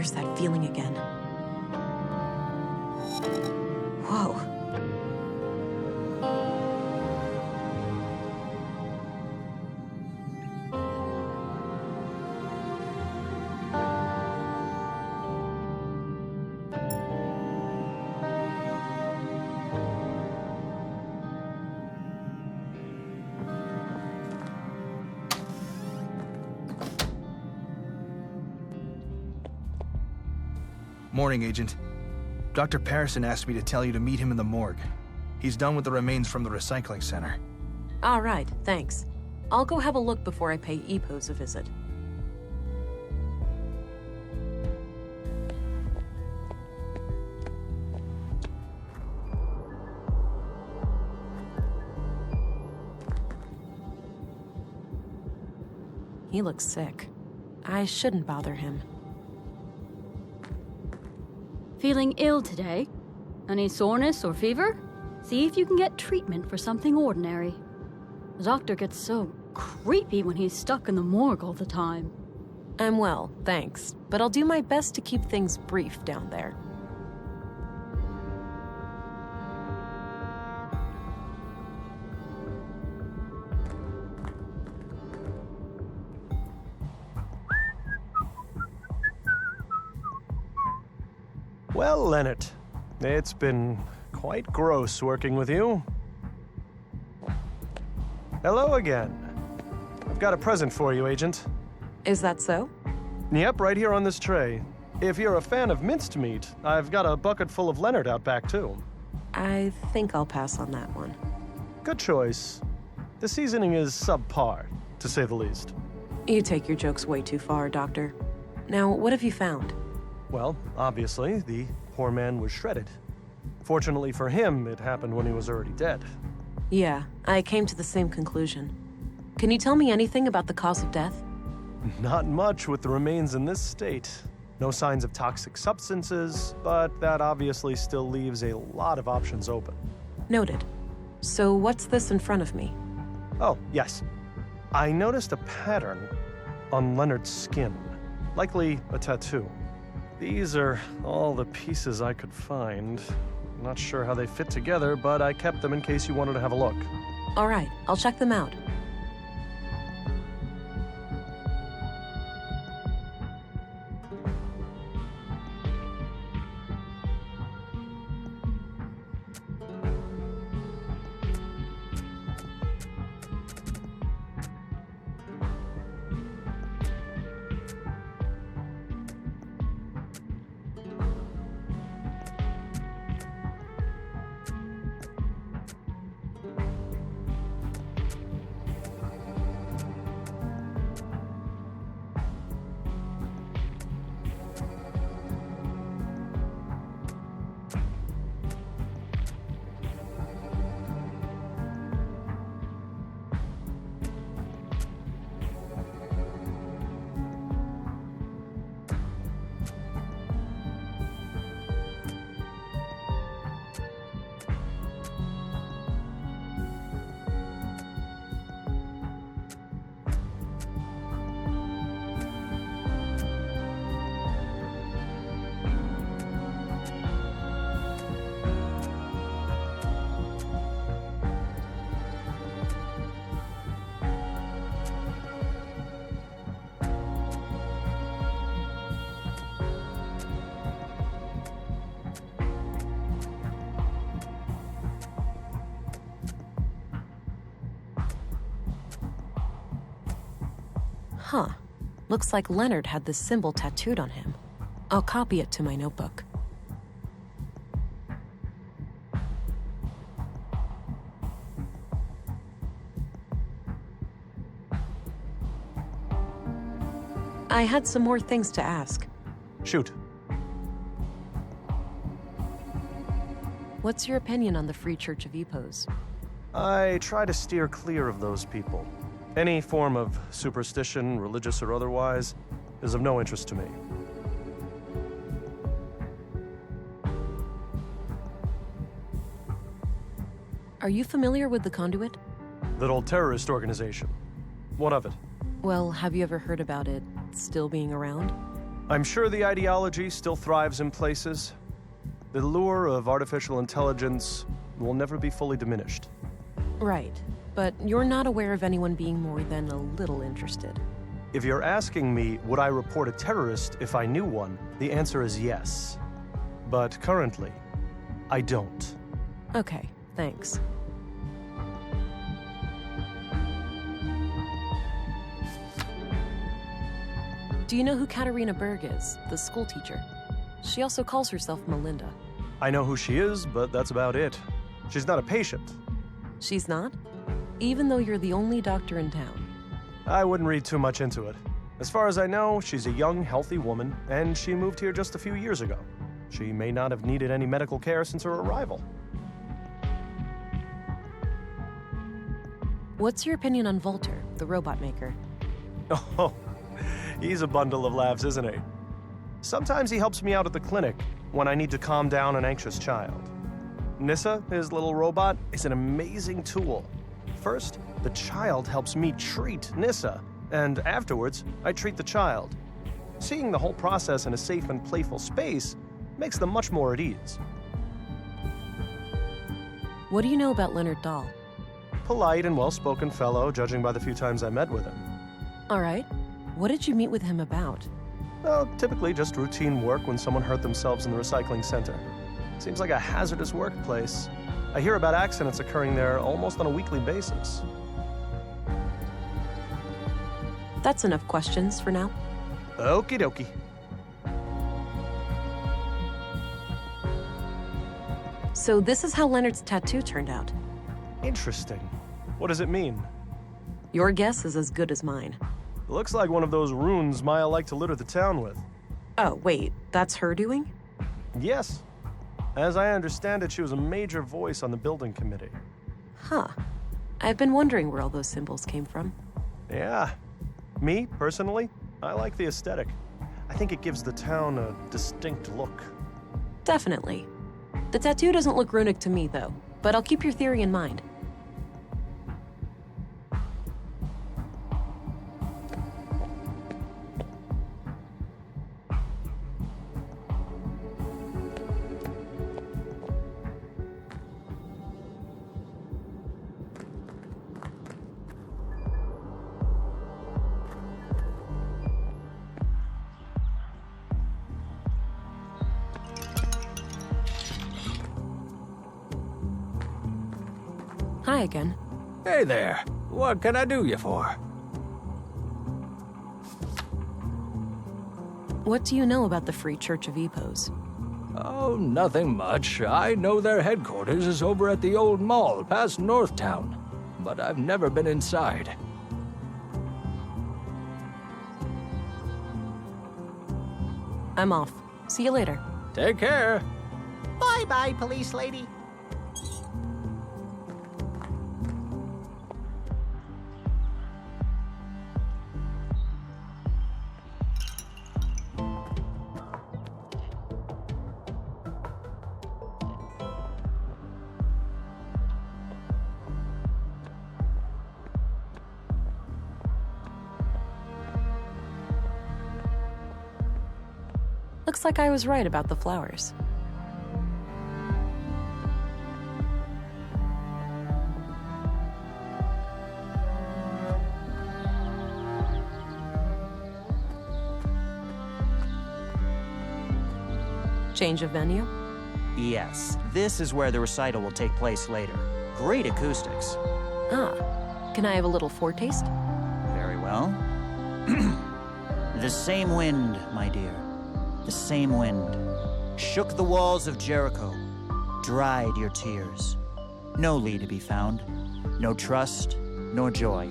There's that feeling again. Whoa. Morning, Agent. Dr. Parison asked me to tell you to meet him in the morgue. He's done with the remains from the recycling center. All right, thanks. I'll go have a look before I pay Epos a visit. He looks sick. I shouldn't bother him. Feeling ill today? Any soreness or fever? See if you can get treatment for something ordinary. The doctor gets so creepy when he's stuck in the morgue all the time. I'm well, thanks, but I'll do my best to keep things brief down there. Well, Leonard, it's been quite gross working with you. Hello again. I've got a present for you, Agent. Is that so? Yep, right here on this tray. If you're a fan of minced meat, I've got a bucket full of Leonard out back, too. I think I'll pass on that one. Good choice. The seasoning is subpar, to say the least. You take your jokes way too far, Doctor. Now, what have you found? Well, obviously, the poor man was shredded. Fortunately for him, it happened when he was already dead. Yeah, I came to the same conclusion. Can you tell me anything about the cause of death? Not much with the remains in this state. No signs of toxic substances, but that obviously still leaves a lot of options open. Noted. So what's this in front of me? Oh, yes. I noticed a pattern on Leonard's skin. Likely a tattoo. These are all the pieces I could find. Not sure how they fit together, but I kept them in case you wanted to have a look. All right, I'll check them out. Huh. Looks like Leonard had this symbol tattooed on him. I'll copy it to my notebook. I had some more things to ask. Shoot. What's your opinion on the Free Church of Epos? I try to steer clear of those people. Any form of superstition, religious or otherwise, is of no interest to me. Are you familiar with the Conduit? That old terrorist organization. What of it? Well, have you ever heard about it still being around? I'm sure the ideology still thrives in places. The lure of artificial intelligence will never be fully diminished. Right, but you're not aware of anyone being more than a little interested. If you're asking me, would I report a terrorist if I knew one, the answer is yes. But currently, I don't. Okay, thanks. Do you know who Katarina Berg is, the school teacher? She also calls herself Melinda. I know who she is, but that's about it. She's not a patient. She's not? Even though you're the only doctor in town. I wouldn't read too much into it. As far as I know, she's a young, healthy woman, and she moved here just a few years ago. She may not have needed any medical care since her arrival. What's your opinion on Volter, the robot maker? Oh, he's a bundle of laughs, isn't he? Sometimes he helps me out at the clinic when I need to calm down an anxious child. Nissa, his little robot, is an amazing tool. First, the child helps me treat Nissa, and afterwards, I treat the child. Seeing the whole process in a safe and playful space makes them much more at ease. What do you know about Leonard Dahl? Polite and well-spoken fellow, judging by the few times I met with him. All right. What did you meet with him about? Well, typically just routine work when someone hurt themselves in the recycling center. Seems like a hazardous workplace. I hear about accidents occurring there almost on a weekly basis. That's enough questions for now. Okie dokie. So this is how Leonard's tattoo turned out. Interesting. What does it mean? Your guess is as good as mine. It looks like one of those runes Maya liked to litter the town with. Oh, wait, that's her doing? Yes. As I understand it, she was a major voice on the building committee. Huh. I've been wondering where all those symbols came from. Yeah. Me, personally, I like the aesthetic. I think it gives the town a distinct look. Definitely. The tattoo doesn't look runic to me, though, but I'll keep your theory in mind. Hi again. Hey there. What can I do you for? What do you know about the Free Church of Epos? Oh, nothing much. I know their headquarters is over at the old mall past Northtown, but I've never been inside. I'm off. See you later. Take care. Bye-bye, police lady. Looks like I was right about the flowers. Change of venue? Yes, this is where the recital will take place later. Great acoustics. Ah, can I have a little foretaste? Very well. The same wind, my dear. The same wind. Shook the walls of Jericho. Dried your tears. No Lee to be found. No trust, nor joy.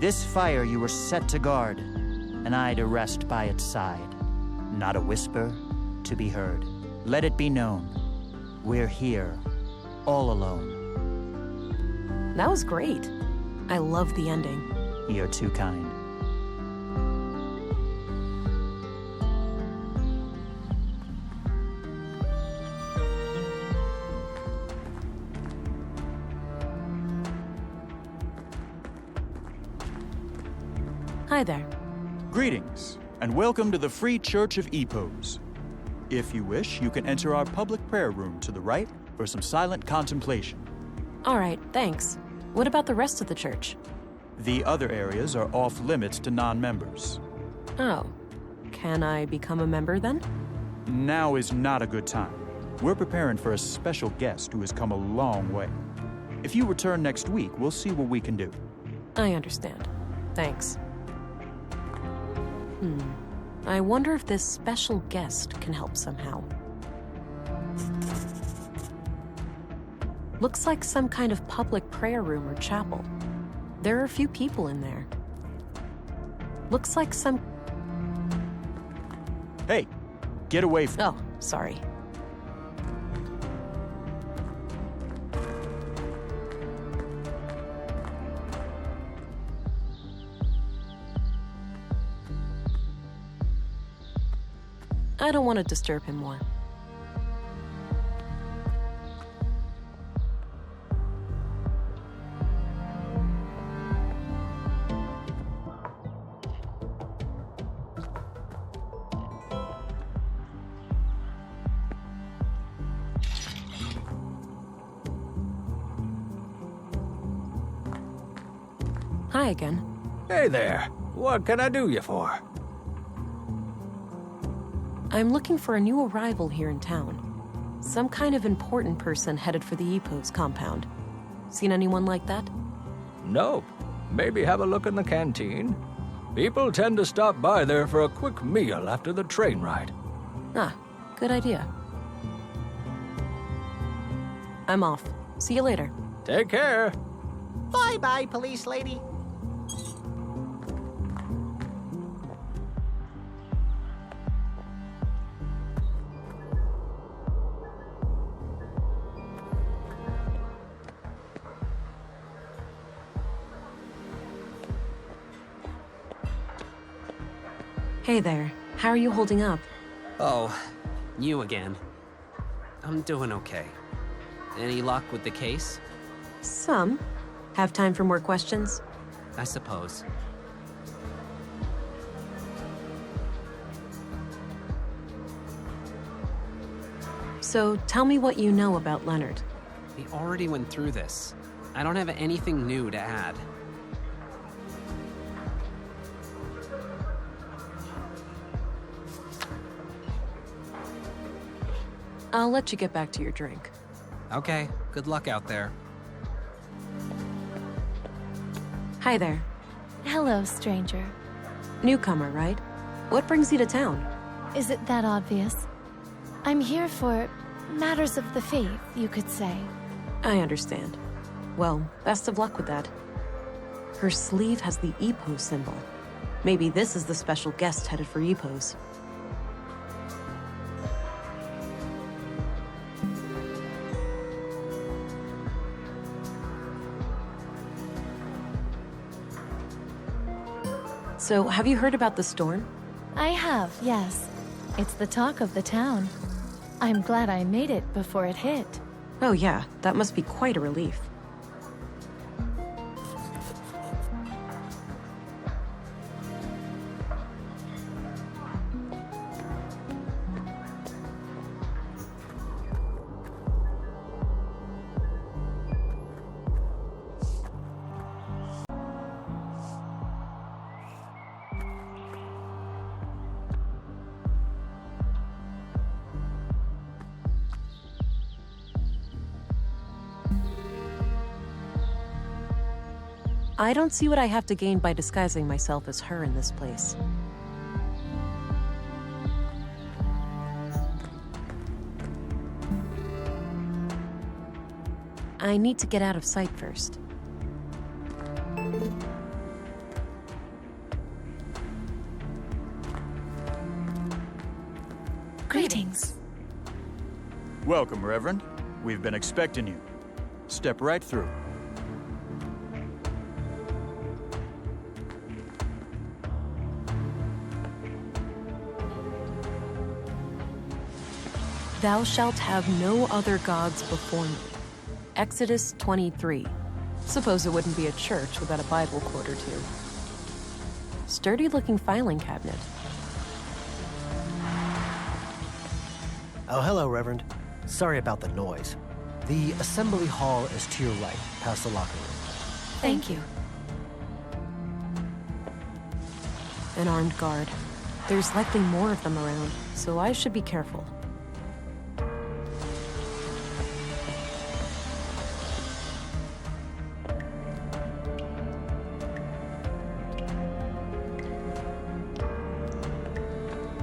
This fire you were set to guard, and I to rest by its side. Not a whisper to be heard. Let it be known. We're here, all alone. That was great. I love the ending. You're too kind. Hi there. Greetings. and welcome to the Free Church of Epos. If you wish, you can enter our public prayer room to the right for some silent contemplation. All right, thanks. What about the rest of the church? The other areas are off limits to non-members. Oh. Can I become a member then? Now is not a good time. We're preparing for a special guest who has come a long way. If you return next week, we'll see what we can do. I understand. Thanks. I wonder if this special guest can help somehow. Looks like some kind of public prayer room or chapel. There are a few people in there. Looks like some... Hey, get away from... Oh, sorry. I don't want to disturb him more. Hi again. Hey there. What can I do you for? I'm looking for a new arrival here in town. Some kind of important person headed for the Epos compound. Seen anyone like that? Nope. Maybe have a look in the canteen. People tend to stop by there for a quick meal after the train ride. Ah, good idea. I'm off. See you later. Take care. Bye-bye, police lady. Hey there. How are you holding up? Oh, you again. I'm doing okay. Any luck with the case? Some. Have time for more questions? I suppose. So tell me what you know about Leonard. We already went through this. I don't have anything new to add. I'll let you get back to your drink. Okay, good luck out there. Hi there. Hello, stranger. Newcomer, right? What brings you to town? Is it that obvious? I'm here for matters of the faith, you could say. I understand. Well, best of luck with that. Her sleeve has the Epos symbol. Maybe this is the special guest headed for Epos. So, have you heard about the storm? I have, yes. It's the talk of the town. I'm glad I made it before it hit. Oh yeah, that must be quite a relief. I don't see what I have to gain by disguising myself as her in this place. I need to get out of sight first. Greetings. Welcome, Reverend. We've been expecting you. Step right through. Thou shalt have no other gods before me. Exodus 23. Suppose it wouldn't be a church without a Bible quote or two. Sturdy-looking filing cabinet. Oh, hello, Reverend. Sorry about the noise. The assembly hall is to your right, past the locker room. Thank you. An armed guard. There's likely more of them around, so I should be careful.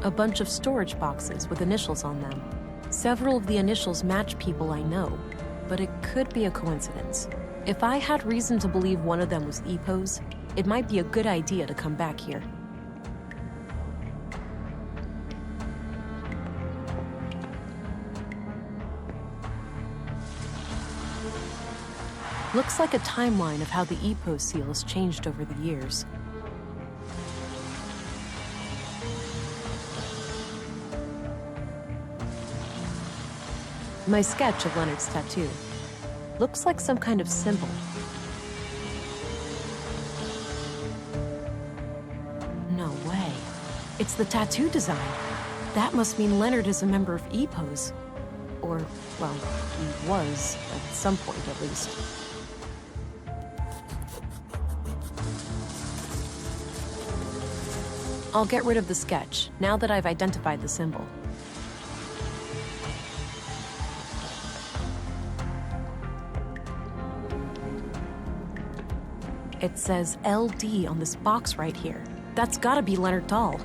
A bunch of storage boxes with initials on them. Several of the initials match people I know, but it could be a coincidence. If I had reason to believe one of them was Epos, it might be a good idea to come back here. Looks like a timeline of how the Epos seal has changed over the years. My sketch of Leonard's tattoo. Looks like some kind of symbol. No way. It's the tattoo design. That must mean Leonard is a member of Epos. Or, well, he was, at some point at least. I'll get rid of the sketch, now that I've identified the symbol. It says LD on this box right here. That's gotta be Leonard Dahl.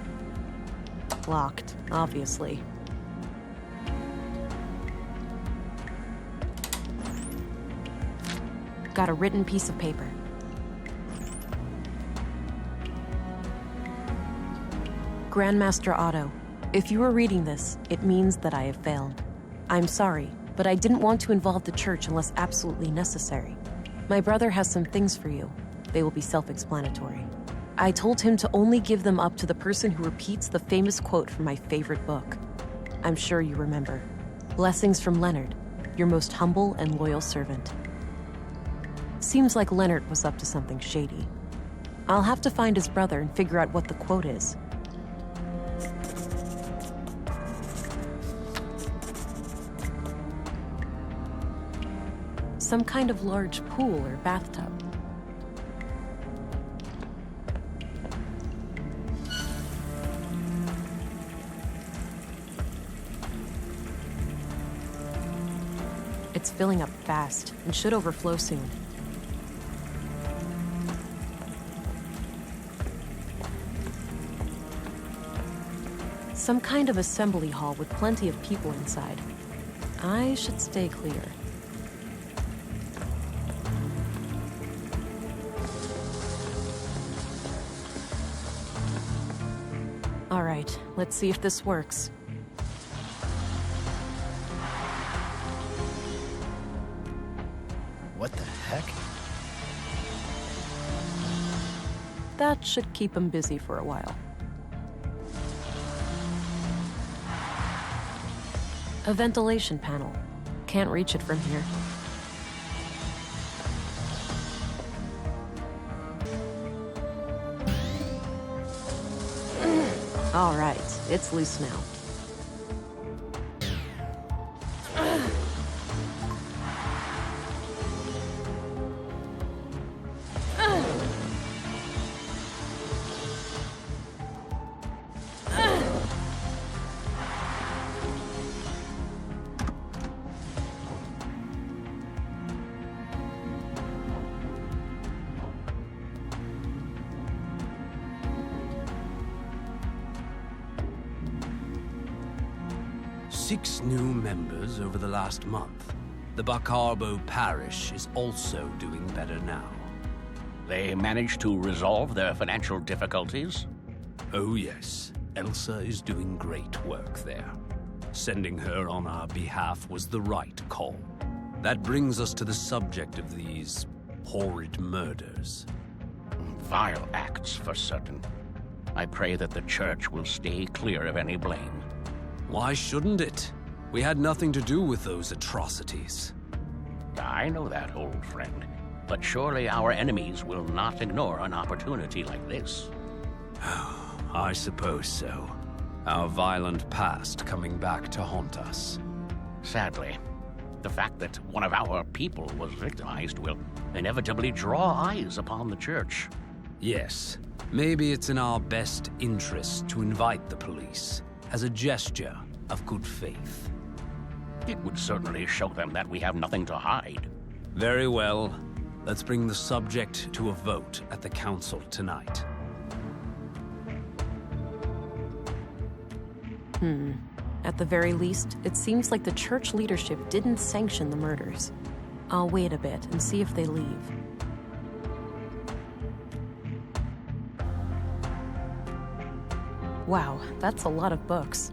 Locked, obviously. Got a written piece of paper. Grandmaster Otto, if you are reading this, it means that I have failed. I'm sorry, but I didn't want to involve the church unless absolutely necessary. My brother has some things for you. They will be self-explanatory. I told him to only give them up to the person who repeats the famous quote from my favorite book. I'm sure you remember. Blessings from Leonard, your most humble and loyal servant. Seems like Leonard was up to something shady. I'll have to find his brother and figure out what the quote is. Some kind of large pool or bathtub. It's filling up fast and should overflow soon. Some kind of assembly hall with plenty of people inside. I should stay clear. All right, let's see if this works. What the heck? That should keep him busy for a while. A ventilation panel. Can't reach it from here. All right, it's loose now. Six new members over the last month. The Bacarbo parish is also doing better now. They managed to resolve their financial difficulties? Oh yes, Elsa is doing great work there. Sending her on our behalf was the right call. That brings us to the subject of these horrid murders. Vile acts, for certain. I pray that the church will stay clear of any blame. Why shouldn't it? We had nothing to do with those atrocities. I know that, old friend. But surely our enemies will not ignore an opportunity like this. I suppose so. Our violent past coming back to haunt us. Sadly, the fact that one of our people was victimized will inevitably draw eyes upon the church. Yes, maybe it's in our best interest to invite the police as a gesture of good faith. It would certainly show them that we have nothing to hide. Very well. Let's bring the subject to a vote at the council tonight. At the very least, it seems like the church leadership didn't sanction the murders. I'll wait a bit and see if they leave. Wow, that's a lot of books.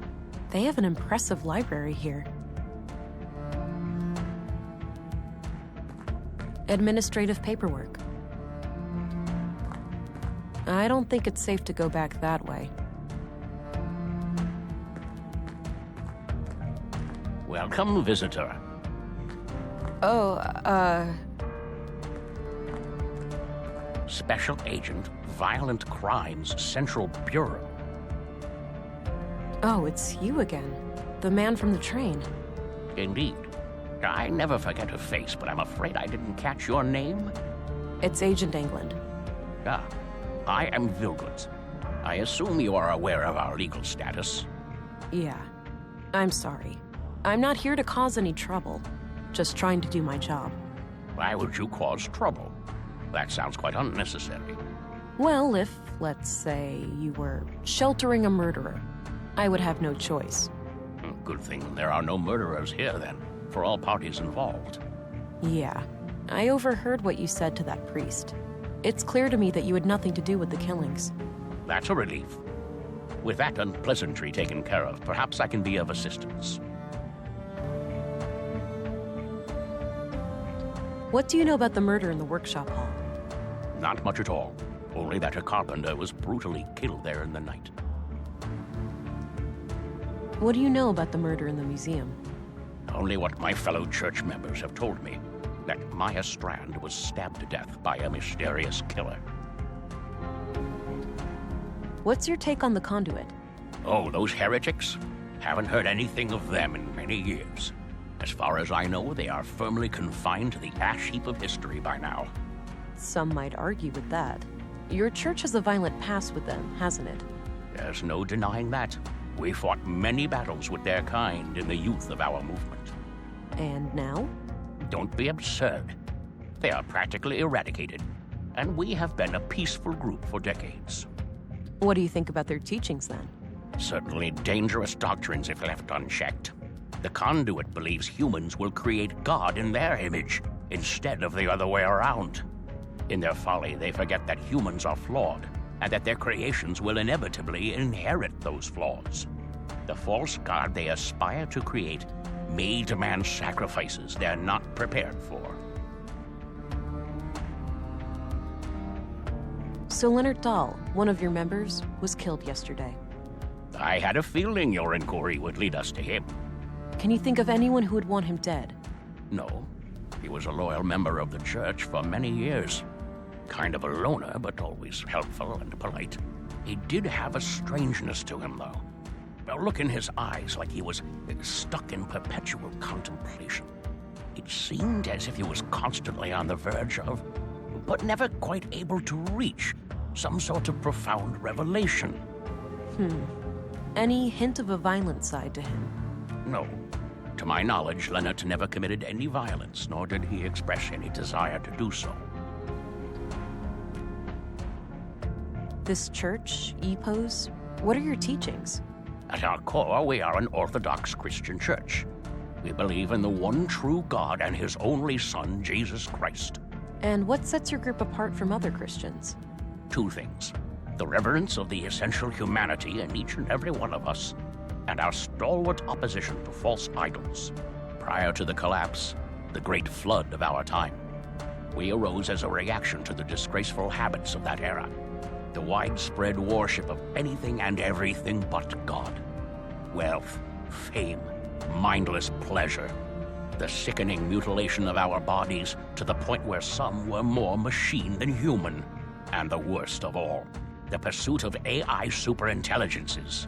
They have an impressive library here. Administrative paperwork. I don't think it's safe to go back that way. Welcome, visitor. Special Agent, Violent Crimes Central Bureau. Oh, it's you again. The man from the train. Indeed. I never forget a face, but I'm afraid I didn't catch your name. It's Agent England. Ah, I am Vilgud. I assume you are aware of our legal status. Yeah. I'm sorry. I'm not here to cause any trouble. Just trying to do my job. Why would you cause trouble? That sounds quite unnecessary. Well, if, let's say, you were sheltering a murderer, I would have no choice. Good thing there are no murderers here, then, for all parties involved. Yeah. I overheard what you said to that priest. It's clear to me that you had nothing to do with the killings. That's a relief. With that unpleasantry taken care of, perhaps I can be of assistance. What do you know about the murder in the workshop hall? Not much at all. Only that a carpenter was brutally killed there in the night. What do you know about the murder in the museum? Only what my fellow church members have told me. That Maya Strand was stabbed to death by a mysterious killer. What's your take on the Conduit? Oh, those heretics? Haven't heard anything of them in many years. As far as I know, they are firmly confined to the ash heap of history by now. Some might argue with that. Your church has a violent past with them, hasn't it? There's no denying that. We fought many battles with their kind in the youth of our movement. And now? Don't be absurd. They are practically eradicated, and we have been a peaceful group for decades. What do you think about their teachings, then? Certainly dangerous doctrines if left unchecked. The Conduit believes humans will create God in their image, instead of the other way around. In their folly, they forget that humans are flawed, and that their creations will inevitably inherit those flaws. The false God they aspire to create may demand sacrifices they're not prepared for. So Leonard Dahl, one of your members, was killed yesterday. I had a feeling your inquiry would lead us to him. Can you think of anyone who would want him dead? No. He was a loyal member of the church for many years. Kind of a loner, but always helpful and polite. He did have a strangeness to him, though. A look in his eyes like he was stuck in perpetual contemplation. It seemed as if he was constantly on the verge of, but never quite able to reach, some sort of profound revelation. Any hint of a violent side to him? No. To my knowledge, Leonard never committed any violence, nor did he express any desire to do so. This church, EPOS, what are your teachings? At our core, we are an Orthodox Christian church. We believe in the one true God and His only Son, Jesus Christ. And what sets your group apart from other Christians? Two things. The reverence of the essential humanity in each and every one of us, and our stalwart opposition to false idols. Prior to the collapse, the great flood of our time, we arose as a reaction to the disgraceful habits of that era. The widespread worship of anything and everything but God. Wealth, fame, mindless pleasure. The sickening mutilation of our bodies to the point where some were more machine than human. And the worst of all, the pursuit of AI superintelligences.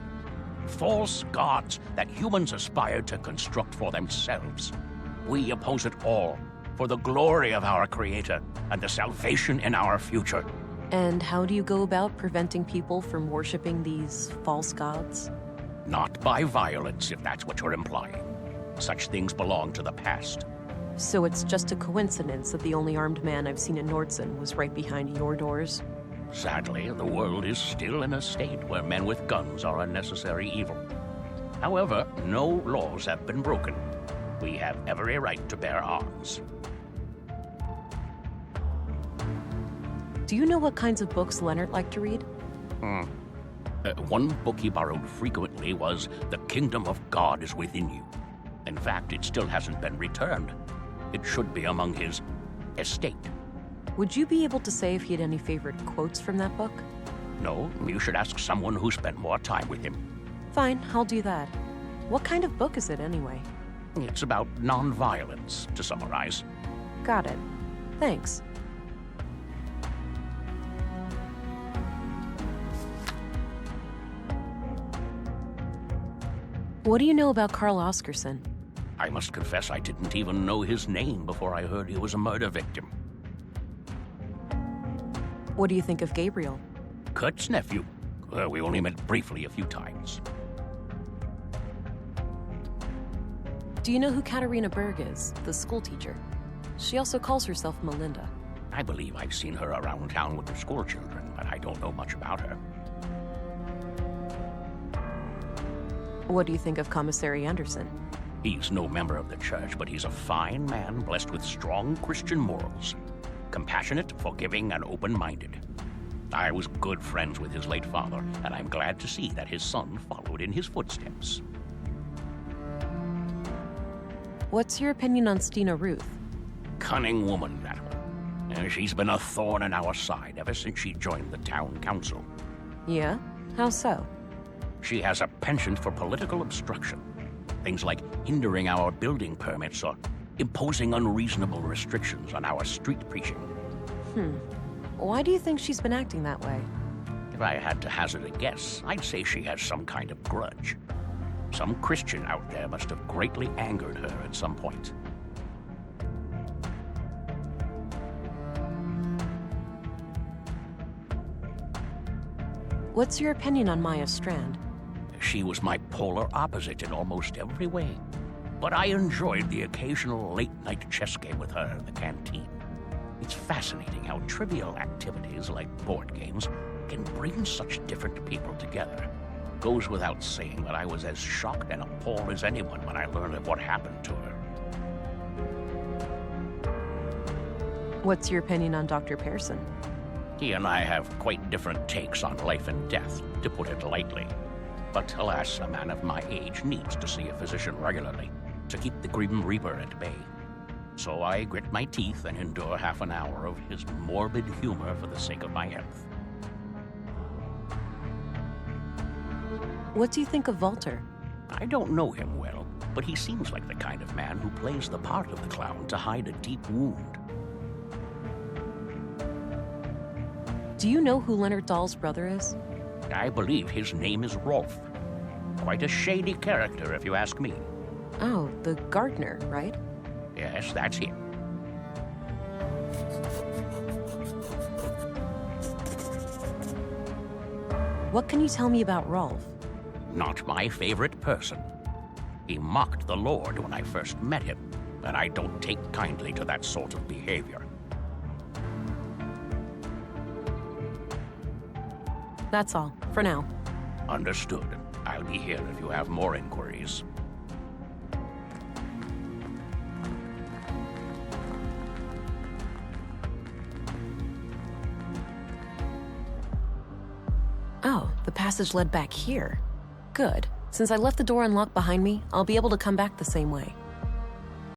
false gods that humans aspire to construct for themselves. We oppose it all for the glory of our Creator and the salvation in our future. And how do you go about preventing people from worshipping these false gods? Not by violence, if that's what you're implying. Such things belong to the past. So it's just a coincidence that the only armed man I've seen in Nordson was right behind your doors? Sadly, the world is still in a state where men with guns are a necessary evil. However, no laws have been broken. We have every right to bear arms. Do you know what kinds of books Leonard liked to read? One book he borrowed frequently was The Kingdom of God is Within You. In fact, it still hasn't been returned. It should be among his estate. Would you be able to say if he had any favorite quotes from that book? No, you should ask someone who spent more time with him. Fine, I'll do that. What kind of book is it anyway? It's about non-violence, to summarize. Got it. Thanks. What do you know about Carl Oscarson? I must confess I didn't even know his name before I heard he was a murder victim. What do you think of Gabriel? Kurt's nephew. We only met briefly a few times. Do you know who Katarina Berg is, the schoolteacher? She also calls herself Melinda. I believe I've seen her around town with the school children, but I don't know much about her. What do you think of Commissary Anderson? He's no member of the church, but he's a fine man blessed with strong Christian morals. Compassionate, forgiving, and open-minded. I was good friends with his late father, and I'm glad to see that his son followed in his footsteps. What's your opinion on Stina Ruth? Cunning woman, that one. She's been a thorn in our side ever since she joined the town council. Yeah? How so? She has a penchant for political obstruction. Things like hindering our building permits or imposing unreasonable restrictions on our street preaching. Why do you think she's been acting that way? If I had to hazard a guess, I'd say she has some kind of grudge. Some Christian out there must have greatly angered her at some point. What's your opinion on Maya Strand? She was my polar opposite in almost every way. But I enjoyed the occasional late-night chess game with her in the canteen. It's fascinating how trivial activities like board games can bring such different people together. Goes without saying that I was as shocked and appalled as anyone when I learned of what happened to her. What's your opinion on Dr. Pearson? He and I have quite different takes on life and death, to put it lightly. But alas, a man of my age needs to see a physician regularly to keep the Grim Reaper at bay. So I grit my teeth and endure half an hour of his morbid humor for the sake of my health. What do you think of Walter? I don't know him well, but he seems like the kind of man who plays the part of the clown to hide a deep wound. Do you know who Leonard Dahl's brother is? I believe his name is Rolf. Quite a shady character, if you ask me. Oh, the gardener, right? Yes, that's him. What can you tell me about Rolf? Not my favorite person. He mocked the Lord when I first met him, and I don't take kindly to that sort of behavior. That's all, for now. Understood. I'll be here if you have more inquiries. Oh, the passage led back here. Good. Since I left the door unlocked behind me, I'll be able to come back the same way.